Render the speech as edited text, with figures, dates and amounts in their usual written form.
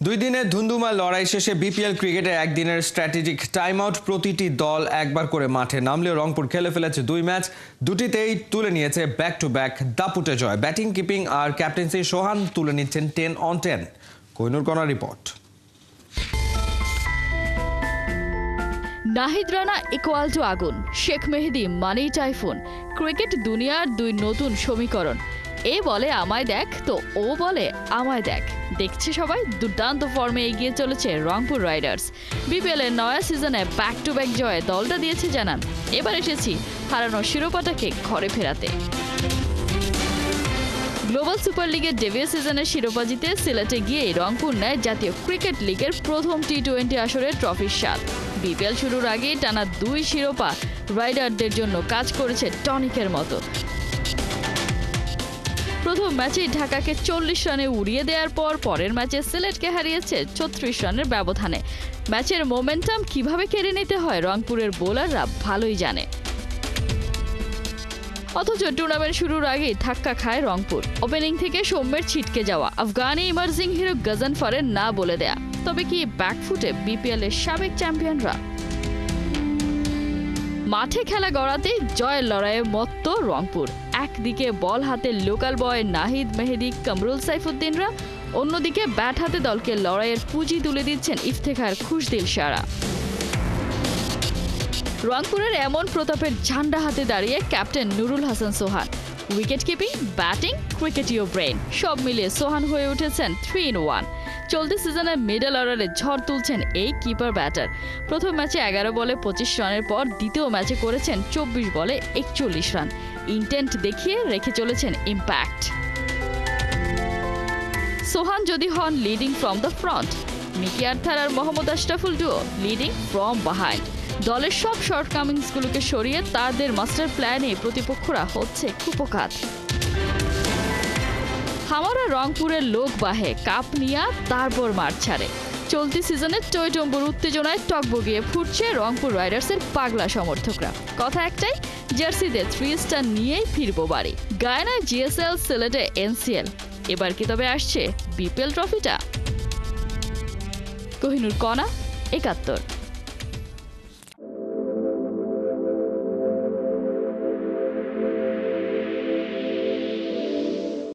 দুই দিনের ধুন্ধুমার লড়াই শেষে বিপিএল ক্রিকেটে একদিনের স্ট্র্যাটেজিক টাইম আউট প্রতিটি দল একবার করে মাঠে নামলেও রংপুর খেলে ফেলেছে দুই ম্যাচ, দুটিতেই তুলে নিয়েছে ব্যাক টু ব্যাক দাপুটে জয়। ব্যাটিং, কিপিং আর ক্যাপ্টেন্সি সোহান তুলে নিচ্ছেন 10-on-10। Kohinoor Kona report. Nahid Rana equal to আগুন, শেখ মেহেদী মানেই টাইফুন। ক্রিকেট দুনিয়ার দুই নতুন সমীকরণ। এ বলে আমায় দেখ, তো ও বলে আমায় দেখ। দেখছে সবাই, দুর্দান্ত ফর্মে এগিয়ে চলেছে রংপুর রাইডার্স। বিপিএল এর নয়া সিজনে ব্যাক টু ব্যাক জয়ে দলটা দিয়েছে জানান, এবার এসেছি হারানো শিরোপাটাকে ঘরে ফেরাতে। গ্লোবাল সুপার লিগের ডেবিউ সিজনের শিরোপা জিতে সিলেটে গিয়ে রংপুর নেয় জাতীয় ক্রিকেট লিগের প্রথম টি-20 আসরের ট্রফির স্বাদ। বিপিএল শুরুর আগে টানা 2 শিরোপা রাইডারদের জন্য কাজ করেছে টনিকের মতো। প্রথম ম্যাচে ঢাকাকে 40 রানে উড়িয়ে দেওয়ার পর পরের ম্যাচে সিলেটকে হারিয়েছে 36 রানের ব্যবধানে। ম্যাচের মোমেন্টাম কিভাবে কেড়ে নিতে হয় রংপুরের বোলাররা ভালোই জানে। অথচ টুর্নামেন্ট শুরুর আগেই ধাক্কা খায় রংপুর। ওপেনিং থেকে সৌম্যের ছিটকে যাওয়া, আফগানি ইমার্জিং হিরো গজনফরের না বলে দেয়া। তবে কি ব্যাকফুটে বিপিএল এর সাবেক চ্যাম্পিয়নরা? মাঠে খেলা গড়াতেই জয়ের লড়াইয়ে মত্ত রংপুর। একদিকে বল হাতে লোকাল বয় নাহিদ, মেহেদী, কামরুল সাইফুদ্দিনরা, অন্যদিকে ব্যাট হাতে দলকে লড়াইয়ের পুঁজি তুলে দিচ্ছেন ইফতেখার, খুশদিল সারা। রংপুরের এমন প্রতাপের ঝান্ডা হাতে দাঁড়িয়ে ক্যাপ্টেন নুরুল হাসান সোহান। উইকেট কিপিং, ব্যাটিং, ক্রিকেটীয় ব্রেইন সব মিলিয়ে সোহান হয়ে উঠেছেন 3-in-1। চলতি সিজনে মিডল অর্ডারে ঝড় তুলছেন এই কিপার ব্যাটার। প্রথম ম্যাচে 11 বলে 25 রানের পর দ্বিতীয় ম্যাচে করেছেন 24 বলে 41 রান। ইন্টেন্ট দেখিয়ে রেখে চলেছেন ইম্প্যাক্ট। সোহান যদি হন leading from the front, Mickey Arthur আর Mohammad Ashraful duo leading from behind. দলের সব শর্টকামিংসগুলোকে সরিয়ে তাদের মাস্টার প্ল্যানে প্রতিপক্ষরা হচ্ছে কুপোকাত। হামারা রংপুরের লোক বাহে কাপ নিয়া তারপর মাঠ ছাড়ে। চলতি সিজনে টইটম্বুর উত্তেজনায় টকবগিয়ে ফুটছে রংপুর রাইডার্সের পাগলা সমর্থকরা। কথা একটাই, জার্সিতে 3 স্টার নিয়েই ফিরবো বাড়ি। গায়নায় জিএসএল, সিলেটে এনসিএল, এবার কি তবে আসছে বিপিএল ট্রফিটা? কোহিনুর কণা, 71।